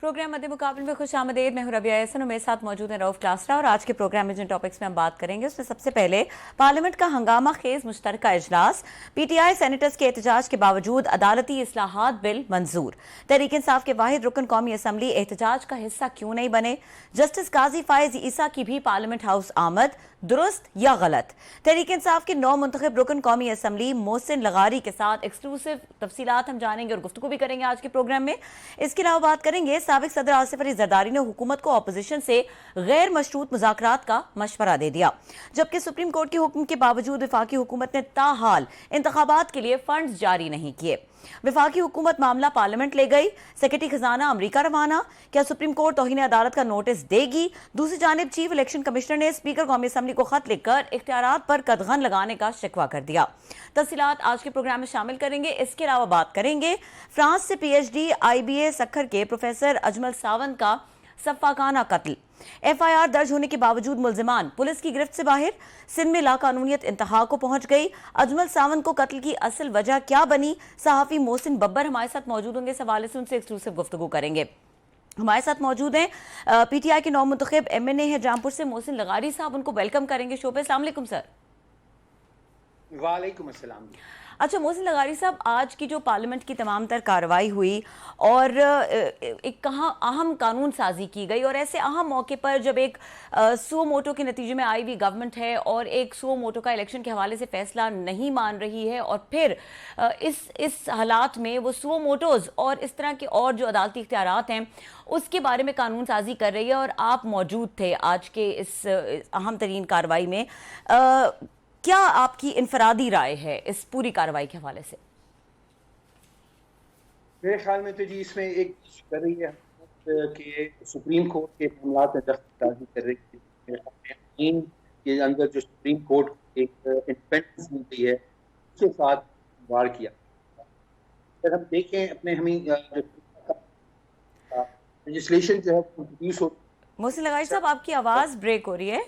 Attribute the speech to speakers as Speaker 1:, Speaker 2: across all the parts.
Speaker 1: Programme मध्य मुकाबले में खुश आमदेद। मैं हूं रबिया एहसन और मेरे साथ मौजूद है रऊफ क्लासरा। और आज के प्रोग्राम में जिन टॉपिक्स में हम बात करेंगे उसमें सबसे पहले पार्लियामेंट का हंगामा खेज मुश्तरका इजलास, पीटीआई सेनेटर्स के एहतजाज के बावजूद अदालती इस्लाहात बिल मंजूर, तहरीक इंसाफ के वाहिद रुकन कौमी असम्बली एहतजाज का हिस्सा क्यों नहीं बने, जस्टिस काजी फायज ईसा की भी पार्लियामेंट हाउस आमद दुरुस्त या गलत, तहरीक इंसाफ के नौ मुंतखब रुकन कौमी असम्बली मोहसिन लगारी के साथ एक्सक्लूसिव तफसीलात हम जानेंगे और गुफ्तगू भी करेंगे आज के प्रोग्राम में। इसके अलावा बात करेंगे साबिक सदर आसिफ अली जरदारी ने हुकूमत को अपोजिशन से गैर मशरूत मुज़ाकरात का मशवरा दे दिया, जबकि सुप्रीम कोर्ट के हुक्म के बावजूद वफाकी हुकूमत ने ताहाल इंतखाबात के लिए फंड्स जारी नहीं किए। वफाकी हुकूमत मामला पार्लियामेंट ले गई, सेक्रेटरी खजाना अमरीका रवाना, क्या सुप्रीम कोर्ट तौहीन अदालत का नोटिस देगी? दूसरी जानिब चीफ इलेक्शन कमिश्नर ने स्पीकर कौमी असम्बली को खत लिखकर इख्तियारात पर कदगन लगाने का शिकवा कर दिया। तफसीलात आज के प्रोग्राम में शामिल करेंगे। इसके अलावा बात करेंगे फ्रांस से पीएचडी IBA सक्खर के प्रोफेसर अजमल सावंत का सफ़ाकाना कत्ल, FIR दर्ज होने के बावजूद मुल्जिमान पुलिस की गिरफ्त से बाहर, सिंध में लाकानूनियत इंतहा को पहुंच गई। अजमल सावंत को कत्ल की असल वजह क्या बनी? सहाफी मोहसिन बब्बर हमारे साथ मौजूद होंगे, इस हवाले से उनसे एक्सक्लूसिव गुफ्तगू करेंगे। हमारे साथ मौजूद हैं PTI के नौ मुंतखब MNA है जामपुर से मोहसिन लगारी साहब, उनको वेलकम करेंगे शो पे। अस्सलाम वालेकुम सर।
Speaker 2: वालेकुम अस्सलाम।
Speaker 1: अच्छा मोहसिन लगारी साहब, आज की जो पार्लियामेंट की तमाम तर कार्रवाई हुई और एक कहाँ अहम कानून साजी की गई, और ऐसे अहम मौके पर जब एक सुओ मोटो के नतीजे में आई हुई गवर्नमेंट है और एक सुओ मोटो का इलेक्शन के हवाले से फैसला नहीं मान रही है, और फिर इस हालात में वो सुओ मोटोज और इस तरह के और जो अदालती इख्तियारात हैं उसके बारे में कानून साजी कर रही है, और आप मौजूद थे आज के इस अहम तरीन कार्रवाई में। क्या आपकी इनफरादी राय है इस पूरी कार्रवाई के हवाले से?
Speaker 2: मेरे ख्याल में तो जी इसमें एक कर रही है कि सुप्रीम कोर्ट के मामला में दस्तखाजी कर रही है के अंदर जो सुप्रीम कोर्ट एक इंडिपेंडेंस दी गई है उसके साथ वार किया। अगर हम देखें अपने हमें लेजिस्लेशन जो है इंट्रोड्यूस हो।
Speaker 1: मोहसिन लगारी साहब, आपकी आवाज़ ब्रेक हो रही है।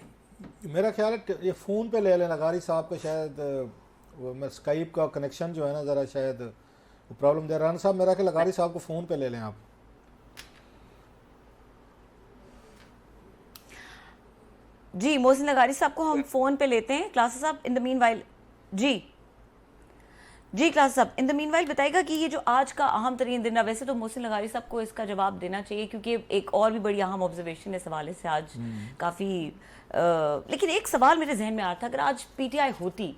Speaker 3: मेरा ख्याल है ये फ़ोन पे ले लें लगारी साहब का, शायद वो स्काइप का कनेक्शन जो है ना ज़रा शायद वो प्रॉब्लम दे रहा है। साहब मेरा ख्याल लगारी साहब को फ़ोन पे ले लें आप।
Speaker 1: जी मोहसिन लगारी साहब को हम फ़ोन पे लेते हैं। क्लास साहब इन द मीनवाइल जी क्लास साहब इन द मीनवाइल बताइएगा कि ये जो आज का अहम तरीन दिन है, वैसे तो मोहसिन लगारी साहब को इसका जवाब देना चाहिए क्योंकि एक और भी बड़ी अहम ऑब्जर्वेशन है इस हवाले से आज काफ़ी, लेकिन एक सवाल मेरे जहन में आ रहा था, अगर आज PTI होती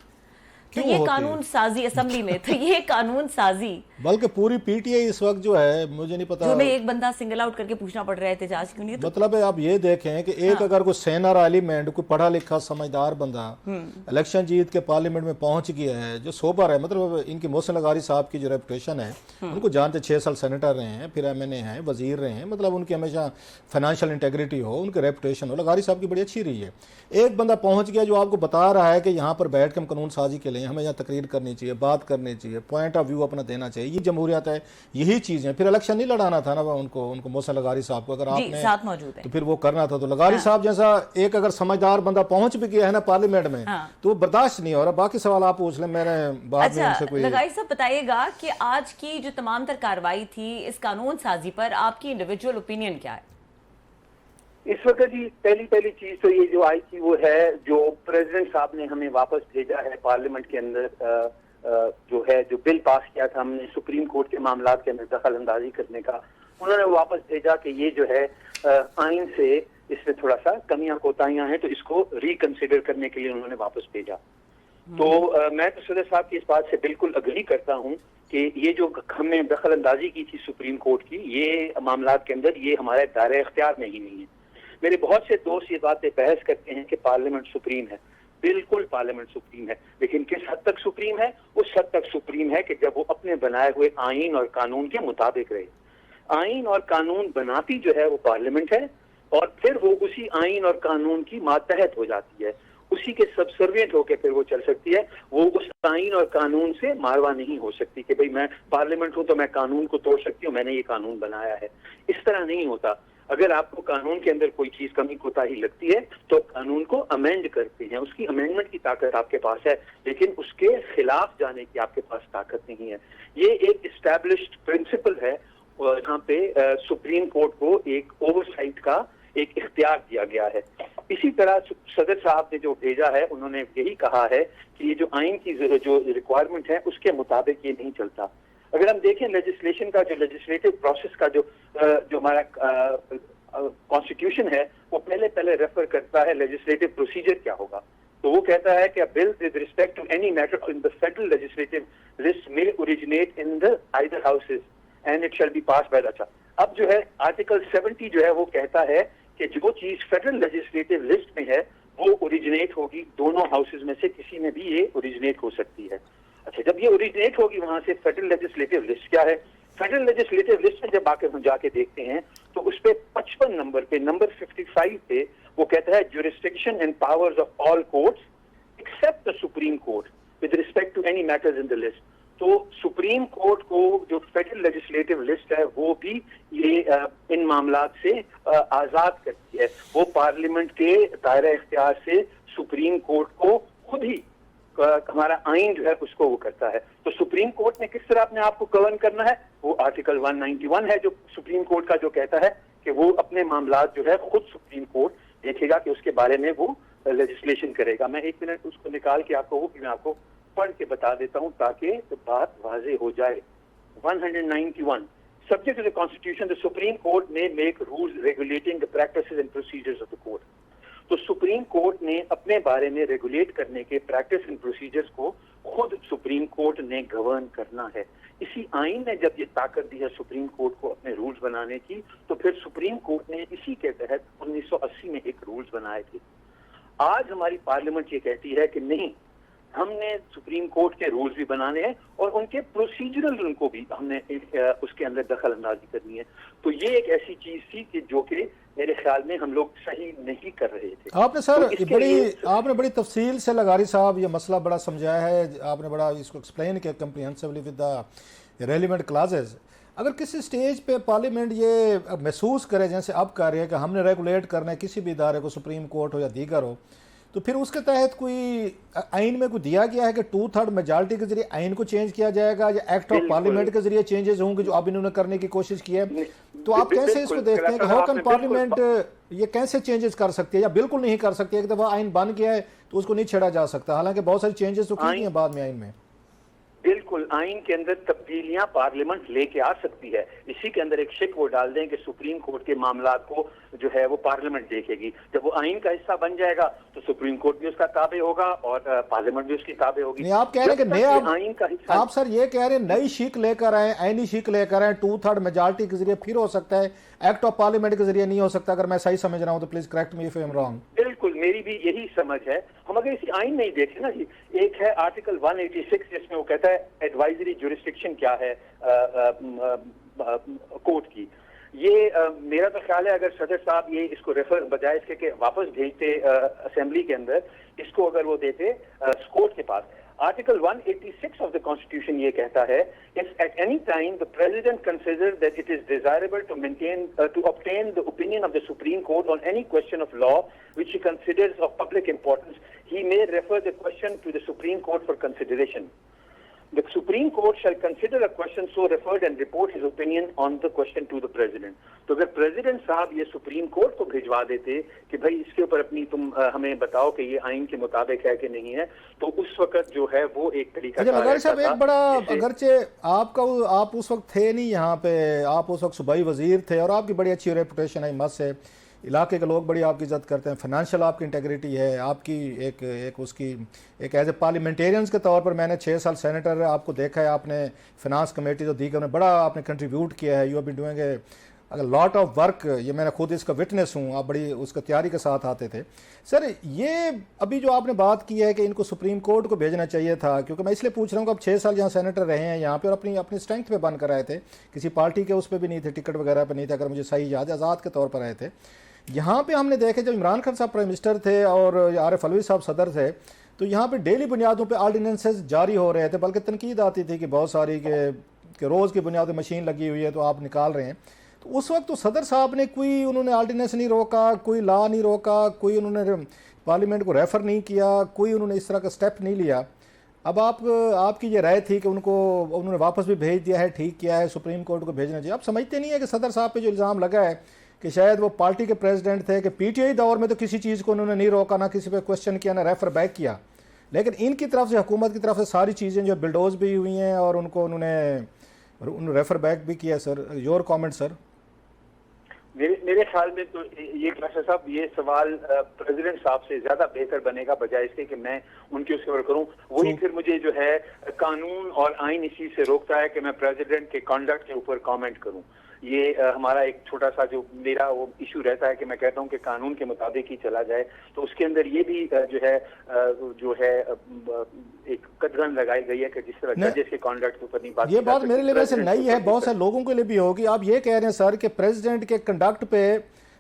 Speaker 1: तो ये कानून साजी असेंबली में, तो ये कानून साजी
Speaker 3: बल्कि पूरी PTI इस वक्त जो है मुझे नहीं पता,
Speaker 1: जो मैं एक बंदा सिंगल आउट करके पूछना पड़ रहा है एहतजाज क्यों नहीं, तो
Speaker 3: मतलब है आप ये देखें कि एक अगर कोई सेनर एलिमेंट, कोई पढ़ा लिखा समझदार बंदा इलेक्शन जीत के पार्लियामेंट में पहुंच गया है, जो सोबर है, मतलब इनकी मोहसिन लगारी साहब की जो रेपुटेशन है, उनको जानते 6 साल सेनेटर रहे हैं, फिर MNA हैं, वजीर रहे हैं, मतलब उनकी हमेशा फाइनेंशियल इंटेग्रिटी हो, उनकी रेपुटेशन हो, लगारी साहब की बड़ी अच्छी रही है। एक बंदा पहुंच गया जो आपको बता रहा है कि यहाँ पर बैठ के हम कानून साजी के लिए हमें यहाँ तकरीर करनी चाहिए, बात करनी चाहिए, पॉइंट ऑफ व्यू अपना देना चाहिए, ये जमहूरियत है, यही चीजें। फिर इलेक्शन नहीं लड़ाना था ना उनको मोहसिन लगारी साहब को, अगर आपने
Speaker 1: साथ मौजूद है
Speaker 3: तो फिर वो करना था। तो लगारी साहब जैसा एक अगर समझदार बंदा पहुंच भी गया है ना पार्लियामेंट में, तो वो बर्दाश्त नहीं हो रहा। बाकी सवाल आप पूछ लें, मैंने बाद में उनसे कोई।
Speaker 1: लगारी साहब बताइएगा कि आज की जो तमाम तर कार्रवाई थी इस कानून साजी पर, आपकी इंडिविजुअल ओपिनियन क्या है?
Speaker 4: इस वक्त जी पहली चीज तो ये जो आई थी वो है जो प्रेसिडेंट साहब ने हमें वापस भेजा है पार्लियामेंट के अंदर, जो है जो बिल पास किया था हमने सुप्रीम कोर्ट के मामला के अंदर दखल अंदाजी करने का, उन्होंने वापस भेजा कि ये जो है आइन से इसमें थोड़ा सा कमियां कोताहियां हैं, तो इसको रिकंसिडर करने के लिए उन्होंने वापस भेजा। तो मैं तो सदर साहब की इस बात से बिल्कुल अग्री करता हूँ कि ये जो हमने दखल अंदाजी की थी सुप्रीम कोर्ट की, ये मामला के अंदर ये हमारे दायरे इख्तियार में ही नहीं है। मेरे बहुत से दोस्त ये बातें बहस करते हैं कि पार्लियामेंट सुप्रीम है, बिल्कुल पार्लियामेंट सुप्रीम है, लेकिन किस हद तक सुप्रीम है? उस हद तक सुप्रीम है कि जब वो अपने बनाए हुए आइन और कानून के मुताबिक रहे। आइन और कानून बनाती जो है वो पार्लियामेंट है, और फिर वो उसी आइन और कानून की मातहत हो जाती है, उसी के सबसर्विएंट होकर फिर वो चल सकती है। वो उस आइन और कानून से मारवा नहीं हो सकती कि भाई मैं पार्लियामेंट हूं तो मैं कानून को तोड़ सकती हूँ, मैंने ये कानून बनाया है। इस तरह नहीं होता। अगर आपको कानून के अंदर कोई चीज कमी कोताही लगती है तो कानून को अमेंड करते हैं, उसकी अमेंडमेंट की ताकत आपके पास है, लेकिन उसके खिलाफ जाने की आपके पास ताकत नहीं है। ये एक एस्टैब्लिश्ड प्रिंसिपल है जहाँ पे सुप्रीम कोर्ट को एक ओवरसाइट का एक इख्तियार दिया गया है। इसी तरह सदर साहब ने जो भेजा है, उन्होंने यही कहा है कि ये जो आइन की जो रिक्वायरमेंट है उसके मुताबिक ये नहीं चलता। अगर हम देखें लेजिस्लेशन का, जो लेजिस्लेटिव प्रोसेस का जो हमारा कॉन्स्टिट्यूशन है, वो पहले रेफर करता है लेजिस्लेटिव प्रोसीजर क्या होगा। तो वो कहता है कि bill with respect to any matter in the federal legislative list may originate in the either houses and it shall be passed by the. अच्छा, अब जो है आर्टिकल 70 जो है वो कहता है कि जो चीज फेडरल लेजिस्लेटिव लिस्ट में है वो ओरिजिनेट होगी दोनों हाउसेज में से किसी में भी ये ओरिजिनेट हो सकती है। अच्छा, जब ये ओरिजिनेट होगी वहां से, फेडरल लेजिस्लेटिव लिस्ट क्या है? फेडरल लेजिस्लेटिव लिस्ट में जब आकर हम जाके देखते हैं तो उस पे 55 नंबर पे, नंबर 55 पे वो कहता है jurisdiction and powers of all courts except the Supreme Court with respect to any matters in the list। तो सुप्रीम कोर्ट को जो फेडरल लेजिस्लेटिव लिस्ट है वो भी ये इन मामलात से आजाद करती है। वो पार्लियामेंट के दायरा इख्तियार से सुप्रीम कोर्ट को खुद ही हमारा आइन जो है उसको वो करता है। तो सुप्रीम कोर्ट ने किस तरह अपने आप को गवर्न करना है, वो आर्टिकल 191 है जो सुप्रीम कोर्ट का जो कहता है कि वो अपने मामलात जो है खुद सुप्रीम कोर्ट देखेगा कि उसके बारे में वो लेजिस्लेशन करेगा। मैं 1 मिनट उसको निकाल के आपको वो भी मैं आपको पढ़ के बता देता हूं ताकि तो बात वाजे हो जाए। 191 subject to the constitution the supreme court may make rules regulating the practices and procedures of the court. तो सुप्रीम कोर्ट ने अपने बारे में रेगुलेट करने के प्रैक्टिस एंड प्रोसीजर्स को खुद सुप्रीम कोर्ट ने गवर्न करना है। इसी आइन ने जब ये ताकत दी है सुप्रीम कोर्ट को अपने रूल्स बनाने की, तो फिर सुप्रीम कोर्ट ने इसी के तहत 1980 में एक रूल्स बनाए थे। आज हमारी पार्लियामेंट ये कहती है कि नहीं, हमने सुप्रीम कोर्ट के रूल्स भी बनाने हैं और उनके प्रोसीजरल उनको भी हमने उसके अंदर दखल अंदाजी करनी है। तो ये एक ऐसी चीज थी कि जो कि मेरे ख्याल में हम लोग सही नहीं कर रहे थे।
Speaker 3: आपने सर
Speaker 4: तो
Speaker 3: आपने बड़ी तफसील से लगारी साहब ये मसला बड़ा समझाया है, आपने बड़ा इसको एक्सप्लेन किया कम्प्रिहेंसिवली विद द रेलिवेंट क्लासेस। अगर किसी स्टेज पे पार्लियामेंट ये महसूस करे जैसे अब कर रही है कि हमने रेगुलेट करना है किसी भी इदारे को, सुप्रीम कोर्ट हो या दीगर हो, तो फिर उसके तहत कोई आइन में कोई दिया गया है कि 2/3 मेजॉरिटी के जरिए आइन को चेंज किया जाएगा या एक्ट ऑफ पार्लियामेंट के जरिए चेंजेस होंगे जो अब इन्होंने करने की कोशिश की है? तो आप कैसे इसको देखते हैं कि हाउ कैन पार्लियामेंट ये कैसे चेंजेस कर सकती है या बिल्कुल नहीं कर सकती है? एक दफा आइन बन गया है तो उसको नहीं छेड़ा जा सकता, हालांकि बहुत सारी चेंजेस तो की हैं बाद में आइन में।
Speaker 4: बिल्कुल, आइन के अंदर तब्दीलियां पार्लियामेंट लेके आ सकती है। इसी के अंदर एक शिक वो डाल दें कि सुप्रीम कोर्ट के मामलात को जो है वो पार्लियामेंट देखेगी। जब वो आइन का हिस्सा बन जाएगा तो सुप्रीम कोर्ट भी उसका ताबे होगा और पार्लियामेंट भी उसकी ताबे होगी।
Speaker 3: नहीं, आप कह रहे हैं कि नया
Speaker 4: आइन का हिस्सा,
Speaker 3: आप सर ये कह रहे हैं नई शिक लेकर आए, आईनी शिक लेकर आए, 2/3 मेजॉरिटी के जरिए फिर हो सकता है, एक्ट ऑफ पार्लियामेंट के जरिए नहीं हो सकता। अगर मैं सही समझ रहा हूं तो please correct me if I am wrong.
Speaker 4: बिल्कुल, मेरी भी यही समझ है। हम अगर इसी आइन नहीं देखें ना जी, एक है आर्टिकल 186 जिसमें वो कहता है एडवाइजरी जुरिस्डिक्शन क्या है कोर्ट की। ये मेरा तो ख्याल है अगर सदर साहब ये इसको रेफर बजाय इसके के वापस भेजते असेंबली के अंदर, इसको अगर वो देते कोर्ट के पास, आर्टिकल 186 ऑफ द कॉन्स्टिट्यूशन ये कहता है if at any time the president consider that it is desirable to maintain to obtain the opinion of the supreme court on any question of law which he considers of public importance, he may refer the question to the Supreme Court for consideration. The Supreme Court shall consider a question so referred and report his opinion on the question to the President. तो अगर president साहब ये supreme court को भिजवा देते कि भाई इसके ऊपर अपनी तुम हमें बताओ कि ये आइन के मुताबिक है कि नहीं है, तो उस वक्त जो है वो एक तरीका
Speaker 3: साहब एक बड़ा, अगरचे आप उस वक्त थे नहीं यहाँ पे, आप उस वक्त सूबाई वजीर थे और आपकी बड़ी अच्छी रेपुटेशन है मत से, इलाके के लोग बड़ी आपकी इज्जत करते हैं, फाइनेंशियल आपकी इंटेग्रिटी है, आपकी एक उसकी एक एज ए पार्लियामेंटेरियंस के तौर पर मैंने 6 साल सेनेटर आपको देखा है, आपने फाइनेंस कमेटी जो दीगर में बड़ा आपने कंट्रीब्यूट किया है, यू हैव बीन डूइंग अगर लॉट ऑफ वर्क, ये मैंने खुद इसका विटनेस हूँ, आप बड़ी उसका तैयारी के साथ आते थे। सर ये अभी जो आपने बात की है कि इनको सुप्रीम कोर्ट को भेजना चाहिए था, क्योंकि मैं इसलिए पूछ रहा हूँ कि अब 6 साल यहाँ सेनेटर रहे हैं यहाँ पे और अपनी स्ट्रेंथ पे बन कर आए थे, किसी पार्टी के उस पर भी नहीं थे, टिकट वगैरह पर नहीं थे, अगर मुझे सही याद है आज़ाद के तौर पर आए थे। यहाँ पे हमने देखे जब इमरान खान साहब प्राइम मिनिस्टर थे और आरिफ अलवी साहब सदर थे, तो यहाँ पे डेली बुनियादों पे ऑर्डिनेंसेस जारी हो रहे थे, बल्कि तनकीद आती थी कि बहुत सारी कि रोज़ की बुनियाद पर मशीन लगी हुई है तो आप निकाल रहे हैं। तो उस वक्त तो सदर साहब ने कोई उन्होंने ऑर्डिनेंस नहीं रोका, कोई लॉ नहीं रोका, कोई उन्होंने पार्लियामेंट को रेफ़र नहीं किया, कोई उन्होंने इस तरह का स्टेप नहीं लिया। अब आपकी ये राय थी कि उन्होंने वापस भी भेज दिया है, ठीक किया है, सुप्रीम कोर्ट को भेजना चाहिए। आप समझते नहीं है कि सदर साहब पे जो इल्ज़ाम लगा है कि शायद वो पार्टी के प्रेसिडेंट थे, कि पीटीआई दौर में तो किसी चीज़ को उन्होंने नहीं रोका, ना किसी पे क्वेश्चन किया, ना रेफर बैक किया, लेकिन इनकी तरफ से, हुकूमत की तरफ से सारी चीज़ें जो बिल्डोज भी हुई हैं और उन्होंने रेफर बैक भी किया। Sir, your comment sir.
Speaker 4: मेरे ख्याल में तो ये क्लासा साहब, ये सवाल प्रेसिडेंट साहब से ज्यादा बेहतर बनेगा, बजाय इसके कि मैं उनके उसके ऊपर करूं। वही फिर मुझे जो है कानून और आइन इसी से रोकता है कि मैं प्रेसिडेंट के कंडक्ट के ऊपर कमेंट करूं। ये हमारा एक छोटा सा जो मेरा वो इशू रहता है कि मैं कहता हूं कि कानून के मुताबिक ही चला जाए, तो उसके अंदर ये भी जो है एक कदगन लगाई गई है कि जिस तरह जजेस के कॉन्डक्ट के ऊपर नहीं बात।
Speaker 3: ये बात मेरे लिए वैसे नई है, बहुत सारे लोगों के लिए भी होगी। आप ये कह रहे हैं सर कि प्रेसिडेंट के कंडक्ट पे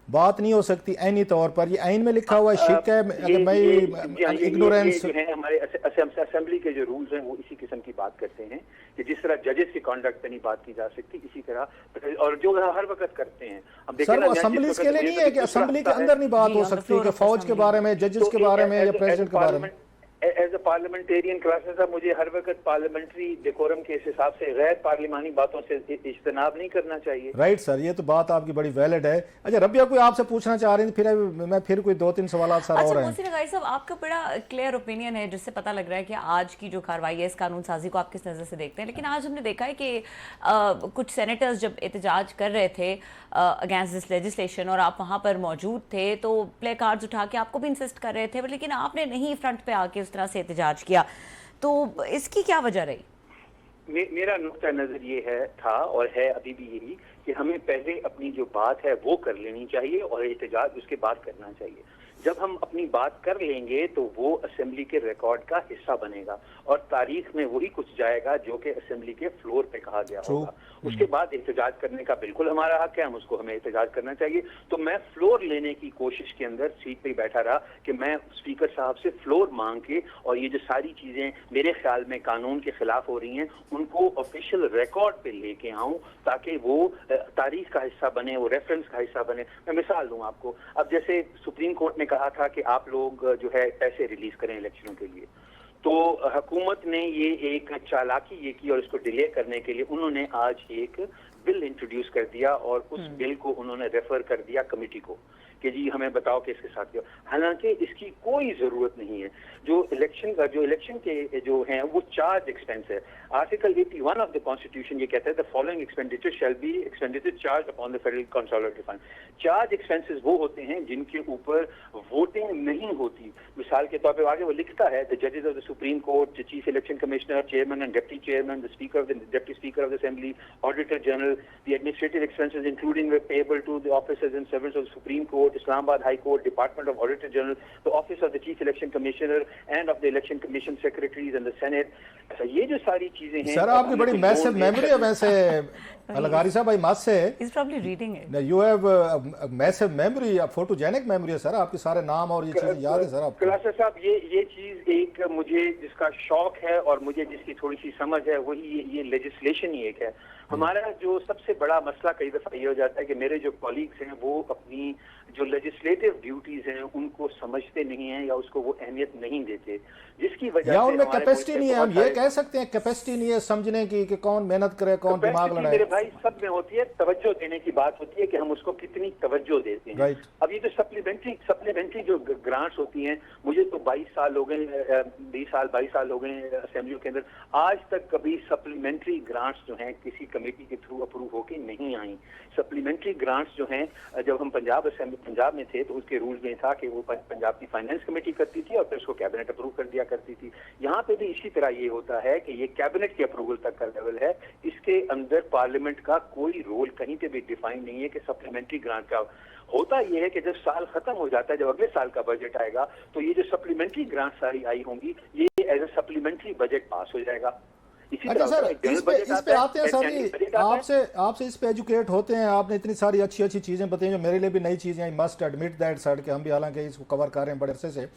Speaker 3: बात नहीं हो सकती ऐनी तौर पर, ये आइन में लिखा हुआ है, शिक है, अगर मैं इग्नोरेंस
Speaker 4: है। हमारे असेंबली के जो रूल्स हैं वो इसी किस्म की बात करते हैं कि जिस तरह जजेस के कॉन्डक्ट पे नहीं बात की जा सकती, इसी तरह और जो हर वक्त करते हैं हम
Speaker 3: सर, वो असेंबली के लिए नहीं है कि असेंबली के अंदर नहीं बात हो सकती कि फौज के बारे में, जजेस के बारे में या प्रेसिडेंट के बारे में।
Speaker 4: एज अ पार्लियामेंटेरियन क्लासेस साहब, मुझे हर वक्त पार्लियामेंट्री डेकोरम के हिसाब से गैर पार्लिमानी बातों से इज्तनाब नहीं करना चाहिए।
Speaker 3: राइट सर, ये तो बात आपकी बड़ी वैलिड है। अच्छा रबिया, कोई आपसे पूछना चाह रही थी, फिर कोई 2-3 सवाल सर और हैं।
Speaker 1: मोहसिन अगारी साहब, आपका बड़ा क्लियर ओपिनियन है जिससे पता लग रहा है कि आज की जो कार्रवाई है इस कानून साजी को आप किस नज़र से देखते हैं। लेकिन आज हमने देखा है कि कुछ सेनेटर्स जब एहतजाज कर रहे थे अगेंस्ट दिस लेजिस्लेशन और आप वहाँ पर मौजूद थे, तो प्ले कार्ड्स उठा के आपको भी इंसिस्ट कर रहे थे, लेकिन आपने नहीं फ्रंट पे आके उस तरह से एहतजाज किया, तो इसकी क्या वजह रही?
Speaker 4: मेरा नुक्ता नजर ये था और है अभी भी यही कि हमें पहले अपनी जो बात है वो कर लेनी चाहिए और एहतजाज उसके बाद करना चाहिए। जब हम अपनी बात कर लेंगे तो वो असेंबली के रिकॉर्ड का हिस्सा बनेगा और तारीख में वही कुछ जाएगा जो कि असेंबली के फ्लोर पे कहा गया होगा। उसके बाद एहतजाज करने का बिल्कुल हमारा हक है, हमें एहतजाज करना चाहिए। तो मैं फ्लोर लेने की कोशिश के अंदर सीट पे बैठा रहा कि मैं स्पीकर साहब से फ्लोर मांग के और ये जो सारी चीजें मेरे ख्याल में कानून के खिलाफ हो रही हैं उनको ऑफिशियल रिकॉर्ड पे लेके आऊं ताकि वो तारीख का हिस्सा बने, वो रेफरेंस का हिस्सा बने। मैं मिसाल दूं आपको, अब जैसे सुप्रीम कोर्ट ने कहा था कि आप लोग जो है पैसे रिलीज करें इलेक्शनों के लिए, तो हुकूमत ने ये एक चालाकी ये की और इसको डिले करने के लिए उन्होंने आज एक बिल इंट्रोड्यूस कर दिया और उस बिल को उन्होंने रेफर कर दिया कमेटी को कि जी हमें बताओ कि इसके साथ क्या। हालांकि इसकी कोई जरूरत नहीं है। जो इलेक्शन के जो हैं वो चार्ज एक्सपेंस है। आर्टिकल 81 ऑफ द कॉन्स्टिट्यूशन ये कहता है the following expenditure shall be expenditure charge upon the federal consolidated fund. Charge expenses वो होते हैं जिनके ऊपर वोटिंग नहीं होती। मिसाल के तौर पर आगे वो लिखता है द जजेस of the supreme court, the chief election commissioner, chairman and deputy chairman, the speaker of the deputy speaker of the assembly, auditor general, the administrative expenses including payable to the officers and servants of the supreme court, Islamabad High Court, Department of Auditor General, the Office of the Chief Election Commissioner and of the Election Commission Secretaries and the Senate। ये जो सारी चीजें हैं।
Speaker 3: Sir आपकी बड़ी massive memory है वैसे अलगारी साहब, भाई मस्त से
Speaker 1: He's probably reading it.
Speaker 3: You have a massive memory, photogenic memory है सर, आपके सारे नाम और ये चीजें याद है सर आपको।
Speaker 4: क्लासा साहब, ये चीज एक मुझे जिसका शौक है और मुझे जिसकी थोड़ी सी समझ है वही ये लेजिस्लेशन ही एक है। हमारा जो सबसे बड़ा मसला कई दफा ये हो जाता है कि मेरे जो कॉलीग्स हैं वो अपनी जो लेजिस्लेटिव ड्यूटीज हैं उनको समझते नहीं हैं या उसको वो अहमियत नहीं देते, जिसकी वजह
Speaker 3: या उनमें कैपेसिटी नहीं है। हम ये कह सकते हैं कैपेसिटी नहीं है समझने की कि कौन मेहनत करे, कौन दिमाग लगाए।
Speaker 4: मेरे भाई सब में होती है, तवज्जो देने की बात होती है कि हम उसको कितनी तवज्जो देते हैं। अब ये जो सप्लीमेंट्री जो ग्रांट्स होती हैं, मुझे तो 22 साल हो गए, 22 साल हो गए असेंबली के अंदर, आज तक कभी सप्लीमेंट्री ग्रांट्स जो हैं किसी कमेटी के थ्रू अप्रूव होके नहीं आई। सप्लीमेंट्री ग्रांट्स जो हैं, जब हम पंजाब में थे तो उसके रूल्स में था कि वो पंजाब की फाइनेंस कमेटी करती थी और फिर उसको कैबिनेट अप्रूव कर दिया करती थी। यहाँ पे भी इसी तरह ये होता है कि ये कैबिनेट के अप्रूवल तक का लेवल है, इसके अंदर पार्लियामेंट का कोई रोल कहीं पे भी डिफाइन नहीं है कि सप्लीमेंट्री ग्रांट का। होता यह है कि जब साल खत्म हो जाता है, जब अगले साल का बजट आएगा तो ये जो सप्लीमेंट्री ग्रांट सारी आई होंगी ये as a supplementary budget pass हो जाएगा।
Speaker 3: अच्छा सर, इस पे आते हैं सर, आपसे इस पे एजुकेट होते हैं। आपने इतनी सारी अच्छी अच्छी चीज़ें बताई जो मेरे लिए भी नई चीज़ें, मस्ट एडमिट दैट सर कि हम भी हालांकि इसको कवर कर रहे हैं बड़े अरसे से।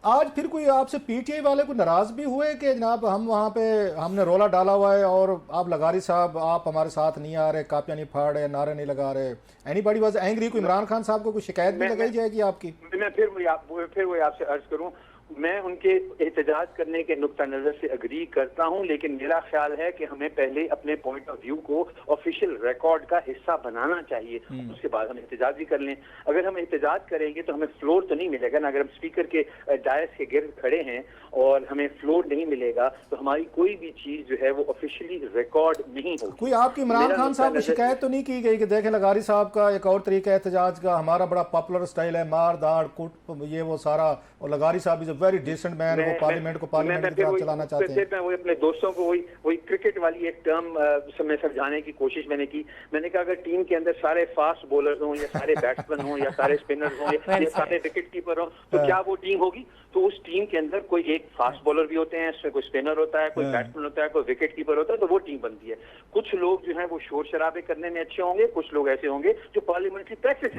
Speaker 3: आज फिर कोई आपसे पीटीआई वाले को नाराज भी हुए कि जनाब हम वहाँ पे हमने रोला डाला हुआ है और आप लगारी साहब आप हमारे साथ नहीं आ रहे, कापियाँ नहीं फाड़ रहे, नारे नहीं लगा रहे, एनीबॉडी वाज एंग्री? कोई इमरान खान साहब को कोई शिकायत भी लगाई जाएगी आपकी?
Speaker 4: मैं फिर वही आपसे अर्ज करूँ, मैं उनके एहतजाज करने के नुक्ता नजर से अग्री करता हूं, लेकिन मेरा ख्याल है कि हमें पहले अपने पॉइंट ऑफ व्यू को ऑफिशियल रिकॉर्ड का हिस्सा बनाना चाहिए, उसके बाद हम एहतजाज भी कर लें। अगर हम एहतजाज करेंगे तो हमें फ्लोर तो नहीं मिलेगा ना। अगर हम स्पीकर के डायस के गिर्द खड़े हैं और हमें फ्लोर नहीं मिलेगा तो हमारी कोई भी चीज जो है वो ऑफिशियली रिकॉर्ड नहीं होगी।
Speaker 3: कोई आपकी इमरान खान साहब की शिकायत तो नहीं की गई कि देखें लगारी साहब का एक और तरीका है एहतजाज का, हमारा बड़ा पॉपुलर स्टाइल है, मार दाड़ कुट ये वो सारा, और लगारी साहब is a very decent man, वो पार्लियामेंट को पार्लियामेंट की तरफ चलाना चाहते हैं।
Speaker 4: मैं वही अपने दोस्तों को वही क्रिकेट वाली एक टर्म में समझाने की कोशिश मैंने की। मैंने कहा अगर टीम के अंदर सारे फास्ट बॉलर्स हों या सारे बैट्समैन हों या सारे स्पिनर्स हों या सारे विकेट कीपर हों तो क्या वो टीम होगी? तो उस टीम के अंदर कोई एक फास्ट बॉलर भी होते हैं, कोई स्पिनर होता है, कोई बैट्समैन होता है, कोई विकेट कीपर होता है, तो वो टीम बनती है। कुछ लोग जो है वो शोर शराबे करने में अच्छे होंगे, कुछ लोग ऐसे होंगे जो पार्लियामेंट्री प्रैक्टिस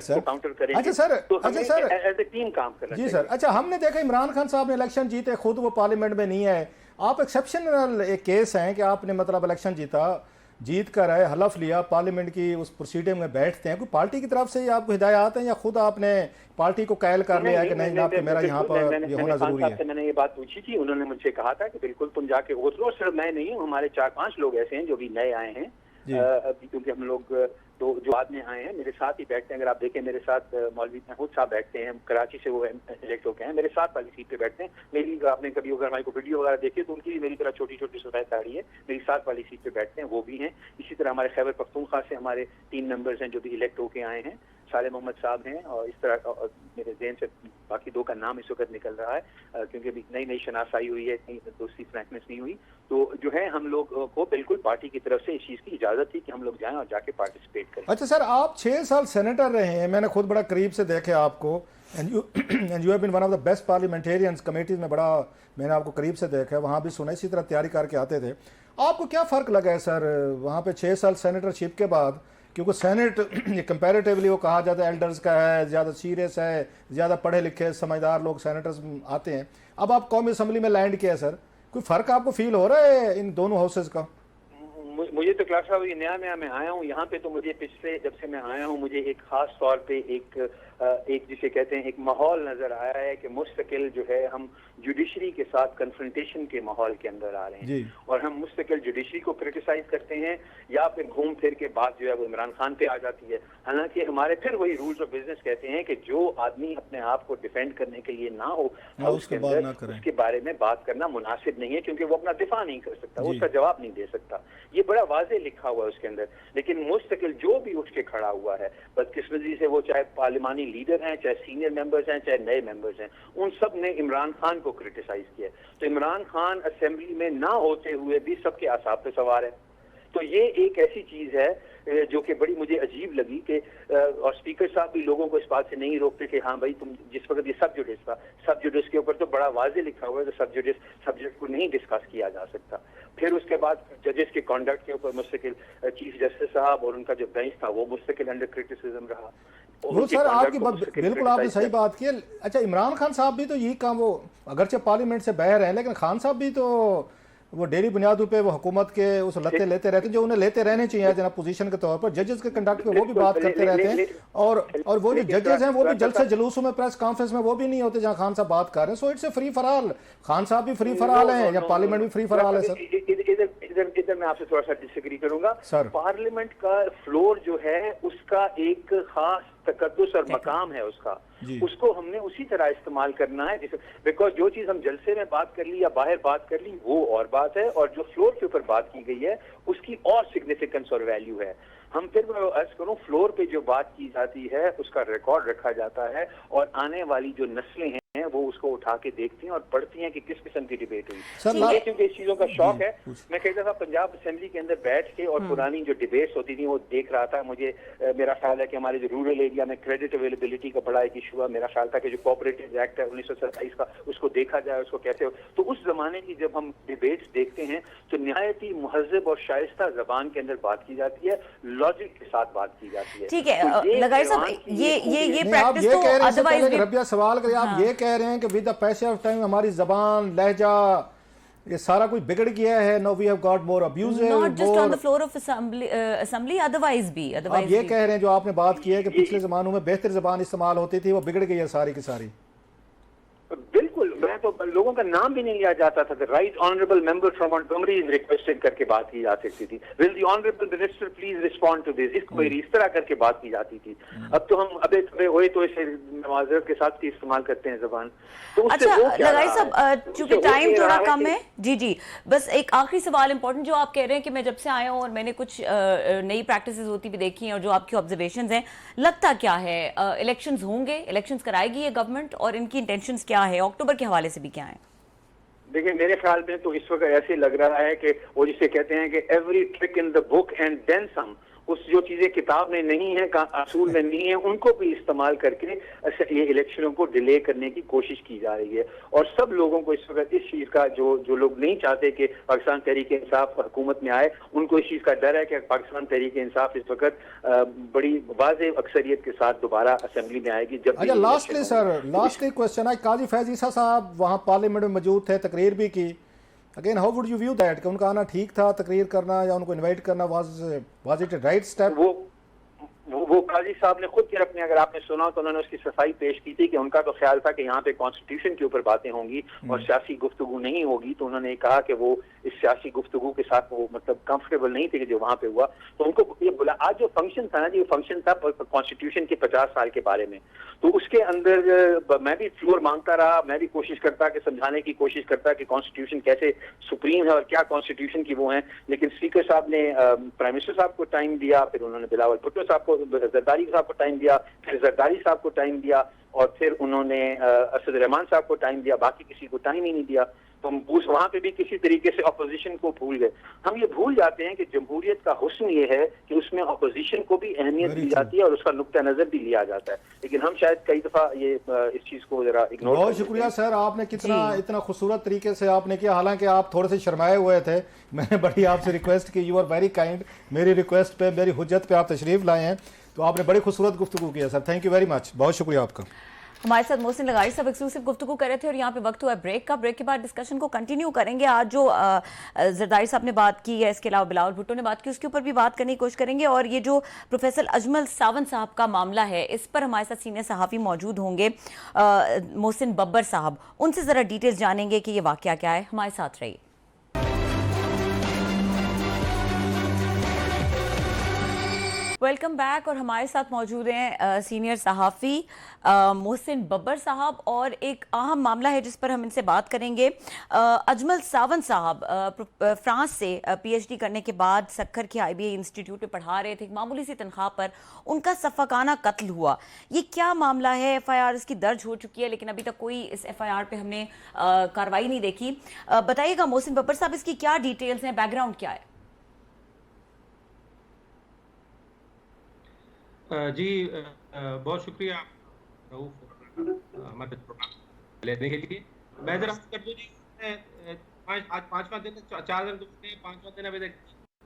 Speaker 4: को काउंटर करेंगे।
Speaker 3: अच्छा सर,
Speaker 4: तो हमें एज ए टीम काम करना
Speaker 3: जी सर। अच्छा, हमने देखा इमरान खान साहब ने इलेक्शन जीते, खुद वो पार्लियामेंट में नहीं है। आप एक्सेप्शनल एक केस हैं कि आपने मतलब इलेक्शन जीत कर आए, हलफ लिया, पार्लियामेंट की उस प्रोसीडिंग में बैठते हैं, कोई पार्टी की तरफ से ही आपको हिदायत है या खुद आपने पार्टी को कायल कर लिया है कि नहीं आप मेरा यहाँ पर ये होना जरूरी है?
Speaker 4: मैंने ये बात पूछी थी, उन्होंने मुझसे कहा था कि बिल्कुल तुम जाके ओथ लो। सिर्फ मैं नहीं हूँ, हमारे 4-5 लोग ऐसे हैं जो भी नए आए हैं, क्योंकि हम लोग तो जो बाद में आए हैं मेरे साथ ही बैठते हैं। अगर आप देखें मेरे साथ मौलवी महमूद साहब बैठते हैं, कराची से वो इलेक्ट होके हैं, मेरे साथ वाली सीट पे बैठते हैं। मेरी आपने कभी अगर हमारी को वीडियो वगैरह देखी तो उनकी भी मेरी तरह छोटी छोटी सफेद दाढ़ी है, मेरी साथ वाली सीट पे बैठते हैं, वो भी हैं। इसी तरह हमारे खैबर पख्तूनख्वा से हमारे 3 मेंबर्स हैं जो भी इलेक्ट होके आए हैं, साले मोहम्मद साहब हैं, और इस तरह और मेरे ज़हन से बाकी 2 का नाम इस वक्त निकल रहा है क्योंकि अभी नई शनासाई हुई है, इतनी दोस्ती फ्रैंकनेस नहीं हुई। तो जो है हम लोग को बिल्कुल पार्टी की तरफ से इस चीज़ की इजाज़त थी कि हम लोग जाएं और जाके पार्टिसिपेट करें।
Speaker 3: अच्छा सर, आप 6 साल सेनेटर रहे हैं, मैंने खुद बड़ा करीब से देखे आपको, and you have been one of the best parliamentarians, committees में बड़ा मैंने आपको करीब से देखा है, वहाँ भी सुना, इसी तरह तैयारी करके आते थे। आपको क्या फ़र्क लगा है सर वहाँ पे 6 साल सेनेटरशिप के बाद? क्योंकि सेनेट ये कंपैरेटिवली वो कहा जाता है एल्डर्स का है, ज़्यादा सीरियस है, ज़्यादा पढ़े लिखे समझदार लोग सेनेटर्स आते हैं। अब आप कौमी असम्बली में लैंड किया है सर, कोई फ़र्क आपको फील हो रहा है इन दोनों हाउसेज का?
Speaker 4: मुझे तो क्लास साहब ये नया मैं आया हूँ यहाँ पे, तो मुझे पिछले जब से मैं आया हूँ मुझे एक खास तौर पे एक जिसे कहते हैं एक माहौल नजर आया है कि मुस्तकिल जो है हम जुडिशरी के साथ कन्फ्रंटेशन के माहौल के अंदर आ रहे हैं, और हम मुस्तकिल जुडिशरी को क्रिटिसाइज करते हैं या फिर घूम फिर के बात जो है वो इमरान खान पे आ जाती है। हालांकि हमारे फिर वही रूल्स ऑफ बिजनेस कहते हैं कि जो आदमी अपने आप को डिफेंड करने के लिए ना हो उसके अंदर उसके बारे में बात करना मुनासिब नहीं है, क्योंकि वो अपना दिफा नहीं कर सकता, उसका जवाब नहीं दे सकता। ये बड़ा वाजे लिखा हुआ है उसके अंदर। लेकिन मुस्तकिल जो भी उठ के खड़ा हुआ है, बदकिस्मती से वो चाहे पार्लिमानी लीडर हैं, चाहे सीनियर मेंबर्स हैं, चाहे नए मेंबर्स हैं, उन सब ने इमरान खान को क्रिटिसाइज किया। तो इमरान खान असेंबली में ना होते हुए भी सबके आसाब पे सवार है। तो ये एक ऐसी चीज है जो कि बड़ी मुझे अजीब लगी कि और स्पीकर साहब भी लोगों को इस बात से नहीं रोकते कि हाँ भाई तुम जिस वक्त ये सब जुडिस था, सब जुडिस के ऊपर तो बड़ा वाजे लिखा हुआ है, तो सब जुडिस सब्जेक्ट को नहीं डिस्कस किया जा सकता। फिर उसके बाद जजेस के कॉन्डक्ट के ऊपर मुस्तकिल चीफ जस्टिस साहब और उनका जो बेंच था वो मुस्तकिल अंडर क्रिटिसिज्म रहा।
Speaker 3: वो सर आपकी बिल्कुल आपने सही बात की। अच्छा, इमरान खान साहब भी तो यही काम, वो अगरचे पार्लियामेंट से बाहर हैं, लेकिन खान साहब भी तो वो डेली बुनियादों पे वो हुकूमत के उस लत्ते लेते रहते हैं जो उन्हें लेते रहने चाहिए जना पोजीशन के तौर पर। जजेस के कंडक्ट पे वो भी बात करते रहते हैं, और वो जो जजेस हैं वो भी जलसे जुलूसों में, प्रेस कॉन्फ्रेंस में वो भी नहीं होते जहां खान साहब बात कर रहे हैं। So it's a free for all, Khan साहब भी फ्री फॉर ऑल हैं या पार्लियामेंट भी फ्री फॉर ऑल है? सर
Speaker 4: इधर मैं आपसे थोड़ा सा डिसएग्री करूंगा सर। पार्लियामेंट का फ्लोर जो है उसका एक खास तकद्दुस और मकाम है उसका, उसको हमने उसी तरह इस्तेमाल करना है जैसे, बिकॉज जो चीज हम जलसे में बात कर ली या बाहर बात कर ली वो और बात है, और जो फ्लोर के ऊपर बात की गई है उसकी और सिग्निफिकेंस और वैल्यू है। हम फिर मैं अर्ज करूं, फ्लोर पे जो बात की जाती है उसका रिकॉर्ड रखा जाता है, और आने वाली जो नस्लें हैं वो उसको उठा के देखती हैं और पढ़ती हैं कि किस किस्म की डिबेट हुई। क्योंकि इस चीजों का शौक है, मैं कहता था पंजाब असेंबली के अंदर बैठ के और पुरानी जो डिबेट्स होती थी वो देख रहा था। मुझे मेरा ख्याल है कि हमारे जो रूरल एरिया में क्रेडिट अवेलेबिलिटी का बड़ा एक इशू है, मेरा ख्याल था कि जो कोऑपरेटिव एक्ट है 1927 का उसको देखा जाए, उसको कैसे हो। तो उस जमाने की जब हम डिबेट्स देखते हैं तो निहायत ही मुहज़्ज़ब और शाइस्ता जबान के अंदर बात की जाती है, लॉजिक के साथ बात की जाती है।
Speaker 1: ठीक है लगाई साहब, ये प्रैक्टिस तो
Speaker 3: अदरवाइज रबिया सवाल करिए, आप ये कह रहे हैं कि with the passage of time हमारी जबान, लहजा, ये सारा कुछ बिगड़ गया है? No, we have got more abusive,
Speaker 1: not just on the floor of assembly, otherwise भी।
Speaker 3: आप ये कह रहे हैं जो आपने बात की है कि पिछले जमानों में बेहतर जबान इस्तेमाल होती थी वो बिगड़ गई है सारी की सारी?
Speaker 4: बिल्कुल, मैं तो लोगों का नाम भी नहीं लिया जाता था। Right honourable member from Montgomery is requested करके बात की जा सकती थी। Will the honourable minister please respond to this, इस तरह करके बात की जाती थी। अब तो हम अबे तबे हुए तो इसे माजरत के साथ ही इस्तेमाल करते हैं जबान। तो उससे
Speaker 1: अच्छा
Speaker 4: वो क्या
Speaker 1: लगाई
Speaker 4: रहा
Speaker 1: साहब,
Speaker 4: है?
Speaker 1: चूंकि
Speaker 4: उससे हो
Speaker 1: टाइम
Speaker 4: ये
Speaker 1: थोड़ा
Speaker 4: रहा
Speaker 1: कम
Speaker 4: कि-
Speaker 1: है, जी जी, बस एक आखिरी सवाल इंपॉर्टेंट, जो आप कह रहे हैं कि मैं जब से आया हूँ और मैंने कुछ नई प्रैक्टिसेस होती भी देखी हैं और जो आपकी ऑब्जर्वेशंस हैं, लगता क्या है इलेक्शंस होंगे, इलेक्शंस कराएगी ये गवर्नमेंट, और इनकी इंटेंशंस क्या है, अक्टूबर के हवाले से भी क्या है?
Speaker 4: देखिए, मेरे ख्याल में तो इस वक्त ऐसे लग रहा है कि वो जिसे कहते हैं कि every trick in the book and then some, उस जो चीजें किताब में नहीं है, असूल में नहीं है, उनको भी इस्तेमाल करके ये इलेक्शनों को डिले करने की कोशिश की जा रही है। और सब लोगों को इस वक्त इस चीज का, जो लोग नहीं चाहते कि पाकिस्तान तहरीक इंसाफ हुकूमत में आए, उनको इस चीज का डर है कि पाकिस्तान तहरीक इंसाफ इस वक्त बड़ी वाज़ेह अक्सरियत के साथ दोबारा असेंबली में आएगी। जब
Speaker 3: अच्छा, लास्टली सर, लास्टली क्वेश्चन है, काजी फैज ईसा साहब वहाँ पार्लियामेंट में मौजूद थे, तकरीर भी की। Again how would you view that कि उनका आना ठीक था, तकरीर करना या उनको इनवाइट करना was it a right step?
Speaker 4: वो काजी साहब ने खुद फिर अपने, अगर आपने सुना तो उन्होंने उसकी सफाई पेश की थी कि उनका तो ख्याल था कि यहाँ पे कॉन्स्टिट्यूशन के ऊपर बातें होंगी और सियासी गुफ्तगू नहीं होगी। तो उन्होंने कहा कि वो इस सियासी गुफ्तगू के साथ वो मतलब कंफर्टेबल नहीं थे कि जो वहाँ पे हुआ। तो उनको ये बोला, आज जो फंक्शन था ना जी, वो फंक्शन था कॉन्स्टिट्यूशन के 50 साल के बारे में। तो उसके अंदर मैं भी फ्लोर मांगता रहा, मैं भी कोशिश करता कि समझाने की कोशिश करता कि कॉन्स्टिट्यूशन कैसे सुप्रीम है और क्या कॉन्स्टिट्यूशन की वो है। लेकिन स्पीकर साहब ने प्राइम मिनिस्टर साहब को टाइम दिया, फिर उन्होंने बिलावल भुट्टो साहब को, जरदारी साहब को टाइम दिया, फिर जरदारी साहब को टाइम दिया, और फिर उन्होंने असद रहमान साहब को टाइम दिया, बाकी किसी को टाइम ही नहीं दिया। तो हम वहां पे भी किसी तरीके से अपोजिशन को भूल गए। हम ये भूल जाते हैं कि जमहूरियत का हुस्न ये है कि उसमें अपोजिशन को भी अहमियत दी जाती है और उसका नुक्ता नजर भी लिया जाता है। लेकिन हम शायद कई दफा ये इस चीज को जरा इग्नोर।
Speaker 3: बहुत शुक्रिया सर, आपने कितना इतना खूबसूरत तरीके से आपने किया, हालांकि आप थोड़े से शर्माए हुए थे। मैंने बड़ी आपसे रिक्वेस्ट की, यू आर वेरी काइंड, मेरी रिक्वेस्ट पे, मेरी हुज्जत पे आप तशरीफ लाए हैं, तो आपने बड़ी खूबसूरत गुफ्तगू किया sir, thank you very much, बहुत शुक्रिया आपका।
Speaker 1: हमारे साथ मोहसिन लगाई साहब एक्सक्लूसिव गुफ्तगू कर रहे थे और यहाँ पे वक्त हुआ है ब्रेक का। ब्रेक के बाद डिस्कशन को कंटिन्यू करेंगे। आज जो जरदारी साहब ने बात की है, इसके अलावा बिलावल भुट्टो ने बात की, उसके ऊपर भी बात करने की कोशिश करेंगे। और ये जो प्रोफेसर अजमल सावंत साहब का मामला है, इस पर हमारे साथ सीनियर सहाफ़ी मौजूद होंगे, मोहसिन बब्बर साहब, उनसे ज़रा डिटेल्स जानेंगे कि ये वाक़या क्या है। हमारे साथ रहिए। Welcome back. और हमारे साथ मौजूद हैं सीनियर सहाफ़ी मोहसिन बब्बर साहब, और एक अहम मामला है जिस पर हम इनसे बात करेंगे। अजमल सावंत साहब फ्रांस से पीएचडी करने के बाद सक्खर के आईबीए इंस्टीट्यूट में पढ़ा रहे थे, एक मामूली सी तनख्वाह पर उनका सफाकाना कत्ल हुआ। ये क्या मामला है? एफआईआर इसकी दर्ज हो चुकी है, लेकिन अभी तक कोई इस एफआईआर पे हमने कार्रवाई नहीं देखी। बताइएगा मोहसिन बब्बर साहब, इसकी क्या डिटेल्स हैं, बैकग्राउंड क्या है?
Speaker 5: जी बहुत शुक्रिया हमारे प्रोग्राम लेने के लिए। मैं जरा कर दूं जी, आज पांचवा दिन, 4 दिन गुजरे, 5वां दिन अभी तक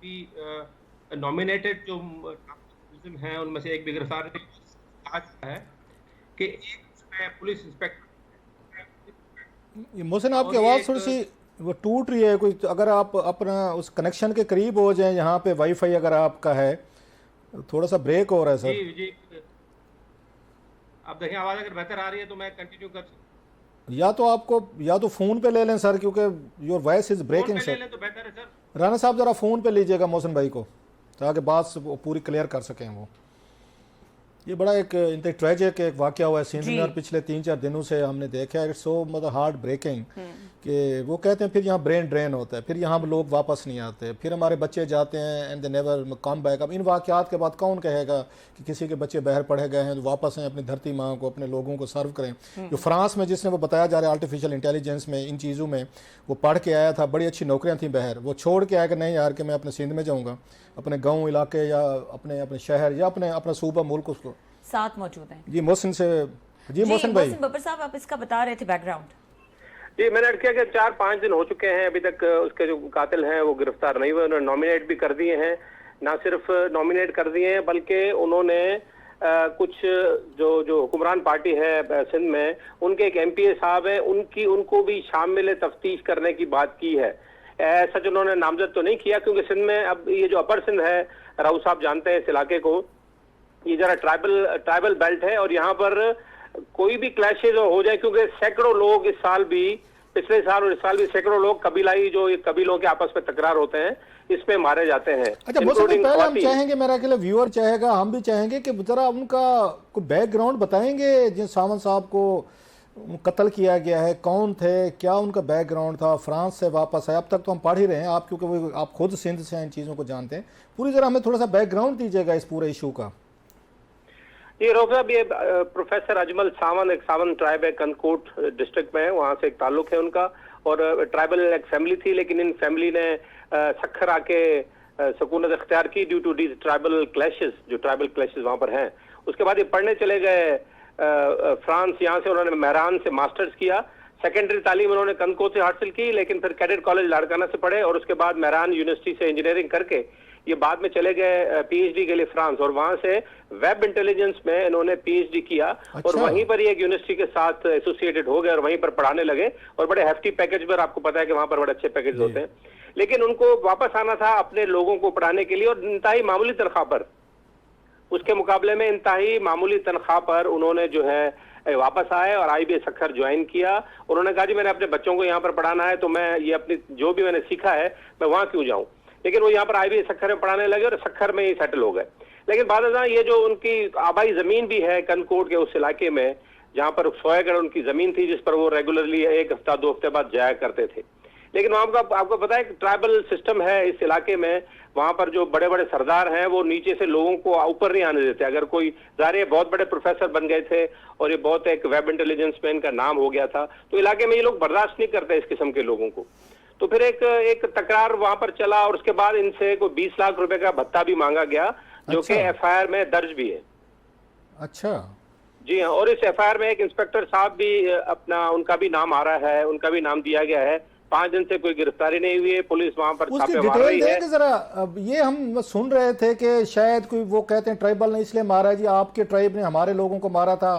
Speaker 5: भी नॉमिनेटेड जो हैं उनमें से एक भी गिरफ्तार है कि एक पुलिस इंस्पेक्टर।
Speaker 3: मोहसिन, आपकी आवाज़ थोड़ी सी वो टूट रही है, कोई अगर आप अपना उस कनेक्शन के करीब हो जाए, यहाँ पे वाईफाई अगर आपका है, थोड़ा सा ब्रेक हो रहा है सर।
Speaker 5: जी जी, अब देखिए आवाज़ अगर बेहतर आ रही है तो मैं कंटिन्यू कर सकता हूं।
Speaker 3: या तो आपको या तो फ़ोन पे ले लें सर, क्योंकि your voice is breaking sir.
Speaker 5: ले लें तो बेहतर है सर।
Speaker 3: राना साहब ज़रा फ़ोन पे लीजिएगा मोहसिन भाई को, ताकि बात पूरी क्लियर कर सकें वो। ये बड़ा एक ट्रेजिक एक वाक़या हुआ है सिंध में, और पिछले 3-4 दिनों से हमने देखा है। इट्स सो मतलब हार्ट ब्रेकिंग कि वो कहते हैं फिर यहाँ ब्रेन ड्रेन होता है, फिर यहाँ लोग वापस नहीं आते, फिर हमारे बच्चे जाते हैं and they never come back. अब इन वाक़यात के बाद कौन कहेगा कि किसी के बच्चे बाहर पढ़े गए हैं तो वापस आएँ, अपनी धरती माँ को, अपने लोगों को सर्व करें। जो फ्रांस में जिसने वो बताया जा रहा है आर्टिफिशियल इंटेलिजेंस में, इन चीज़ों में वो पढ़ के आया था, बड़ी अच्छी नौकरियाँ थी बाहर, वो छोड़ के आया कि नहीं यार कि मैं अपने सिंध में जाऊँगा, अपने गाँव इलाके या अपने शहर या अपना सूबा मुल्क उसको
Speaker 1: साथ मौजूद हैं।
Speaker 3: जी मोहसिन से, जी मोहसिन भाई।
Speaker 1: मोहसिन बब्बर साहब, आप इसका बता रहे थे बैकग्राउंड।
Speaker 6: जी, मैंने अर्ज किया कि 4-5 दिन हो चुके हैं, अभी तक उसके जो कातिल हैं वो गिरफ्तार नहीं हुए। उन्होंने नॉमिनेट भी कर दिए हैं, ना सिर्फ नॉमिनेट कर दिए हैं बल्कि उन्होंने कुछ जो हुक्मरान पार्टी है सिंध में, उनके एक एमपीए साहब हैं, उनको भी शामिल तफ्तीश करने की बात की है। सच उन्होंने नामजद तो नहीं किया, क्योंकि सिंध में अब ये जो अपर सिंध है, राउत साहब जानते हैं इस इलाके को, ये जरा ट्राइबल बेल्ट है और यहाँ पर कोई भी क्लैशेज हो जाए, क्योंकि सैकड़ों लोग इस साल भी, पिछले साल और इस साल भी सैकड़ों लोग कबीलाई जो ये कबीलों के आपस में तकरार होते हैं इसमें मारे जाते हैं।
Speaker 3: अच्छा मोहसिन भाई, पहले हम चाहेंगे, मेरा ख्याल व्यूअर चाहेगा, हम भी चाहेंगे कि जरा उनका कोई बैकग्राउंड बताएंगे। जिन सावंत साहब को कत्ल किया गया है, कौन थे, क्या उनका बैकग्राउंड था, फ्रांस से वापस आए, अब तक तो हम पढ़ ही रहे हैं आप, क्योंकि वो आप खुद सिंध से इन चीज़ों को जानते हैं, पूरी जरा हमें थोड़ा सा बैकग्राउंड दीजिएगा इस पूरे इशू का।
Speaker 6: ये रऊफ साहब, ये प्रोफेसर अजमल सावन, एक सावन ट्राइब है, कनकोट डिस्ट्रिक्ट में है, वहां से एक ताल्लुक है उनका, और ट्राइबल एक फैमिली थी, लेकिन इन फैमिली ने सखर आके सकूनत इख्तियार की due to these tribal clashes, जो ट्राइबल क्लैशेस वहां पर हैं। उसके बाद ये पढ़ने चले गए फ्रांस, यहाँ से उन्होंने मेहरान से मास्टर्स किया। सेकेंडरी तालीम उन्होंने कनकोट से हासिल की, लेकिन फिर कैडेट कॉलेज लाड़काना से पढ़े, और उसके बाद मेहरान यूनिवर्सिटी से इंजीनियरिंग करके ये बाद में चले गए पीएचडी के लिए फ्रांस, और वहां से वेब इंटेलिजेंस में इन्होंने पीएचडी किया।
Speaker 3: अच्छा।
Speaker 6: और वहीं पर ये एक यूनिवर्सिटी के साथ एसोसिएटेड हो गए और वहीं पर पढ़ाने लगे, और बड़े हेफ्टी पैकेज पर, आपको पता है कि वहां पर बड़े अच्छे पैकेज होते हैं। लेकिन उनको वापस आना था अपने लोगों को पढ़ाने के लिए, और इंतहाई मामूली तनख्वाह पर, उसके मुकाबले में इंतहाई मामूली तनख्वाह पर उन्होंने जो है वापस आए और IBA सखर ज्वाइन किया। उन्होंने कहा जी मैंने अपने बच्चों को यहाँ पर पढ़ाना है, तो मैं ये अपनी जो भी मैंने सीखा है मैं वहां क्यों जाऊं। लेकिन वो यहाँ पर IBA सखर में पढ़ाने लगे और सखर में ही सेटल हो गए। लेकिन बाद में ये जो उनकी आबाई जमीन भी है कनकोट के उस इलाके में, जहाँ पर 100 एकड़ उनकी जमीन थी, जिस पर वो रेगुलरली एक हफ्ता 2 हफ्ते बाद जाया करते थे। लेकिन वहां का आपको पता है कि ट्राइबल सिस्टम है इस इलाके में, वहां पर जो बड़े बड़े सरदार हैं वो नीचे से लोगों को ऊपर नहीं आने देते। अगर कोई, ज़ाहिर बहुत बड़े प्रोफेसर बन गए थे और ये बहुत एक वेब इंटेलिजेंस में इनका नाम हो गया था, तो इलाके में ये लोग बर्दाश्त नहीं करते इस किस्म के लोगों को। तो फिर एक तकरार वहां पर चला, और उसके बाद इनसे कोई 20 लाख रुपए का भत्ता भी मांगा गया, जो कि FIR में दर्ज भी है।
Speaker 3: अच्छा
Speaker 6: जी हाँ, और इस FIR में एक इंस्पेक्टर साहब भी अपना, उनका भी नाम आ रहा है, उनका भी नाम दिया गया है। 5 दिन से कोई गिरफ्तारी नहीं हुई है, पुलिस वहां पर छापे मार रही है।
Speaker 3: जरा अब ये हम सुन रहे थे कि शायद कोई, वो कहते हैं ट्राइबल ने इसलिए मारा जी, आपके ट्राइब ने हमारे लोगों को मारा था,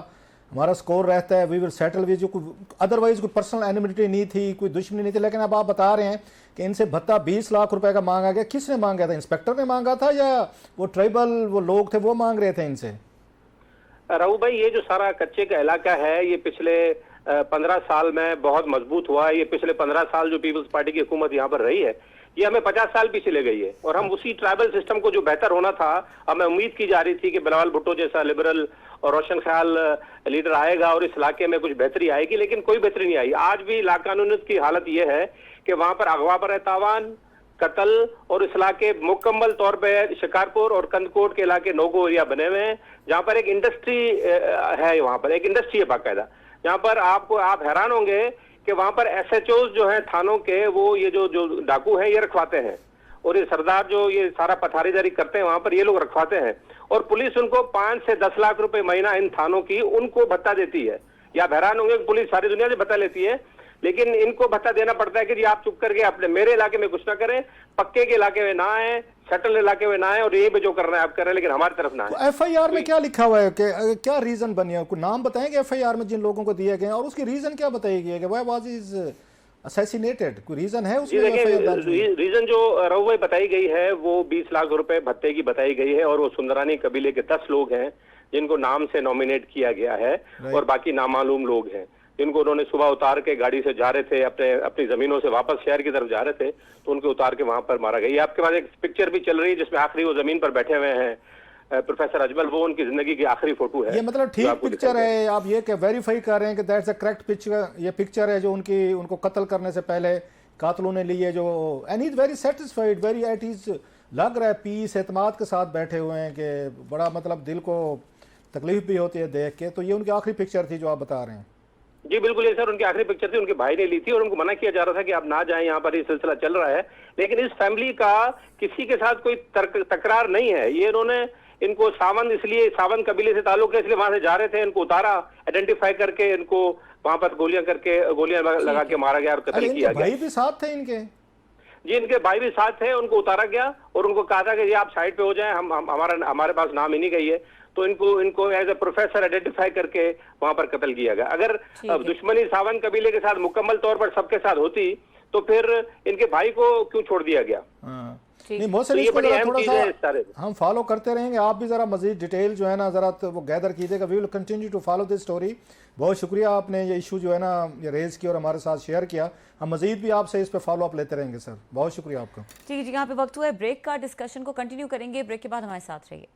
Speaker 3: हमारा स्कोर रहता है, वी विल सेटल विद, जो अदरवाइज कोई पर्सनल एनिमिटी नहीं थी, कोई दुश्मनी नहीं थी। लेकिन अब आप बता रहे हैं कि इनसे भत्ता 20 लाख रुपए का मांगा गया। किसने मांगा था, इंस्पेक्टर ने मांगा था या वो ट्राइबल वो लोग थे वो मांग रहे थे इनसे?
Speaker 6: राहु भाई, ये जो सारा कच्चे का इलाका है, ये पिछले 15 साल में बहुत मजबूत हुआ है। ये पिछले 15 साल जो पीपल्स पार्टी की हुकूमत यहाँ पर रही है, ये हमें 50 साल पीछे ले गई है, और हम उसी ट्राइबल सिस्टम को जो बेहतर होना था, हमें उम्मीद की जा रही थी कि बिलावल भुट्टो जैसा लिबरल और रोशन ख्याल लीडर आएगा और इस इलाके में कुछ बेहतरी आएगी, लेकिन कोई बेहतरी नहीं आई। आज भी लाकानूनियत की हालत यह है कि वहां पर अगवा पर तावान, कत्ल, और इस इलाके मुकम्मल तौर पर शिकारपुर और कंदकोट के इलाके नोगो एरिया बने हुए हैं, जहाँ पर एक इंडस्ट्री है, वहां पर एक इंडस्ट्री है बाकायदा, जहाँ पर आप हैरान होंगे कि वहां पर SHOs जो हैं थानों के, वो ये जो डाकू हैं ये रखवाते हैं, और ये सरदार जो ये सारा पथारीदारी करते हैं वहां पर ये लोग रखवाते हैं, और पुलिस उनको 5 से 10 लाख रुपए महीना इन थानों की उनको भत्ता देती है। या आप हैरान होंगे कि पुलिस सारी दुनिया से भत्ता लेती है, लेकिन इनको भत्ता देना पड़ता है कि जी आप चुप करके अपने मेरे इलाके में कुछ ना करें, पक्के के इलाके में ना आए, सेटल इलाके में ना आए, और ये भी जो कर रहे हैं आप कर रहे हैं, लेकिन हमारी तरफ ना आए।
Speaker 3: FIR में क्या लिखा हुआ है कि क्या रीजन बनी है? कोई नाम बताएंगे FIR में जिन लोगों को दिए गए, और उसकी रीजन क्या बताई गई है कि व्हाई वाज इज असैसिनेटेड? कोई रीजन है उसमें?
Speaker 6: रीजन जो राहु भाई बताई गई है वो 20 लाख रुपए भत्ते की बताई गई है, और वो सुंदरानी कबीले के 10 लोग हैं जिनको नाम से नॉमिनेट किया गया है, और बाकी नामालूम लोग हैं जिनको उन्होंने सुबह उतार के गाड़ी से जा रहे थे, अपनी जमीनों से वापस शहर की तरफ जा रहे थे, तो उनको उतार के वहां पर मारा गया। ये आपके पास एक पिक्चर भी चल रही है जिसमें आखिरी वो जमीन पर बैठे हुए हैं प्रोफेसर अजमल, वो उनकी जिंदगी की आखिरी फोटो है।
Speaker 3: ये मतलब ठीक पिक्चर है? आप ये वेरीफाई कर रहे हैं कि दैट्स अ करेक्ट पिक्चर? ये पिक्चर है जो उनको कत्ल करने से पहले कातलों ने लिए, जो and he is very satisfied, very at is, लग रहा है पीस एतमाद के साथ बैठे हुए हैं, कि बड़ा मतलब दिल को तकलीफ भी होती है देख के। तो ये उनकी आखिरी पिक्चर थी जो आप बता रहे हैं?
Speaker 6: जी बिल्कुल, ये सर उनकी आखिरी पिक्चर थी, उनके भाई ने ली थी, और उनको मना किया जा रहा था कि आप ना जाएं, यहाँ पर ये सिलसिला चल रहा है। लेकिन इस फैमिली का किसी के साथ कोई तकरार नहीं है। ये इनको सावन, इसलिए सावन कबीले से ताल्लुक है, इसलिए वहां से जा रहे थे, इनको उतारा, आइडेंटिफाई करके इनको वहां पर गोलियां लगा के मारा गया और कत्ल किया गया।
Speaker 3: भाई भी साथ थे इनके?
Speaker 6: जी, इनके भाई भी साथ थे, उनको उतारा गया और उनको कहा था कि ये आप साइड पे हो जाएं, हमारे पास नाम ही नहीं गई है, तो इनको एज ए प्रोफेसर आइडेंटिफाई करके वहां पर कत्ल किया गया। अगर दुश्मनी सावन कबीले के साथ मुकम्मल तौर पर सबके साथ होती, तो फिर इनके भाई को क्यों छोड़ दिया गया?
Speaker 3: नहीं मोहसिन,
Speaker 6: तो ये
Speaker 3: इसको
Speaker 6: बड़ी
Speaker 3: जरा
Speaker 6: अहम
Speaker 3: थोड़ा
Speaker 6: चीज है इस
Speaker 3: सा
Speaker 6: सारे।
Speaker 3: हम फॉलो करते रहेंगे। आप भी जरा मजीद डिटेल जो है ना जरा तो वो गैदर कीजिएगा। We will continue to follow this story. बहुत शुक्रिया आपने ये इशू जो है ना ये रेज किया और हमारे साथ शेयर किया। हम मजीद भी आपसे इस पे फॉलो अप लेते रहेंगे सर। बहुत शुक्रिया आपका।
Speaker 1: ठीक है, यहाँ पे वक्त हुआ है ब्रेक का। डिस्कशन को कंटिन्यू करेंगे ब्रेक के बाद, हमारे साथ रहिए।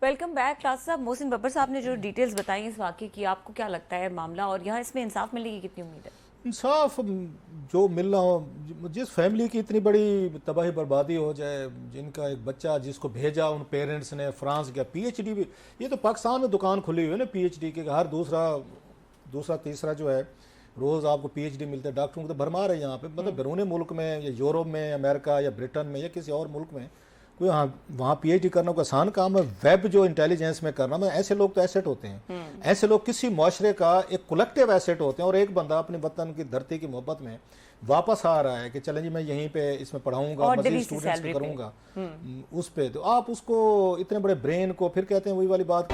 Speaker 1: Welcome back. क्लास साहब, मोहसिन बब्बर साहब ने जो डिटेल्स बताई इस वाकये की, आपको क्या लगता है मामला, और यहाँ इसमें इंसाफ मिलने की कितनी उम्मीद है? इंसाफ
Speaker 3: जो मिलना हो, जिस फैमिली की इतनी बड़ी तबाही बर्बादी हो जाए, जिनका एक बच्चा जिसको भेजा उन पेरेंट्स ने फ्रांस गया, पीएचडी भी, ये तो पाकिस्तान में दुकान खुली हुई है ना पीएचडी के, हर दूसरा तीसरा जो है रोज़ आपको पीएचडी मिलता है। डॉक्टरों को तो भरमार है यहाँ पे, मतलब बैरून मुल्क में या यूरोप में, अमेरिका या ब्रिटेन में या किसी और मुल्क में कोई वहाँ पीएचडी करना कोई आसान काम है। वेब जो इंटेलिजेंस में करना, मैं ऐसे लोग तो एसेट होते हैं। ऐसे लोग किसी मुआशरे का एक कलेक्टिव एसेट होते हैं। और एक बंदा अपने वतन की धरती की मोहब्बत में वापस आ रहा है कि चलें जी मैं यहीं पे इसमें पढ़ाऊंगा, मजीद स्टूडेंट्स को करूंगा, उस पे तो आप उसको इतने बड़े ब्रेन को फिर कहते हैं वही वाली बात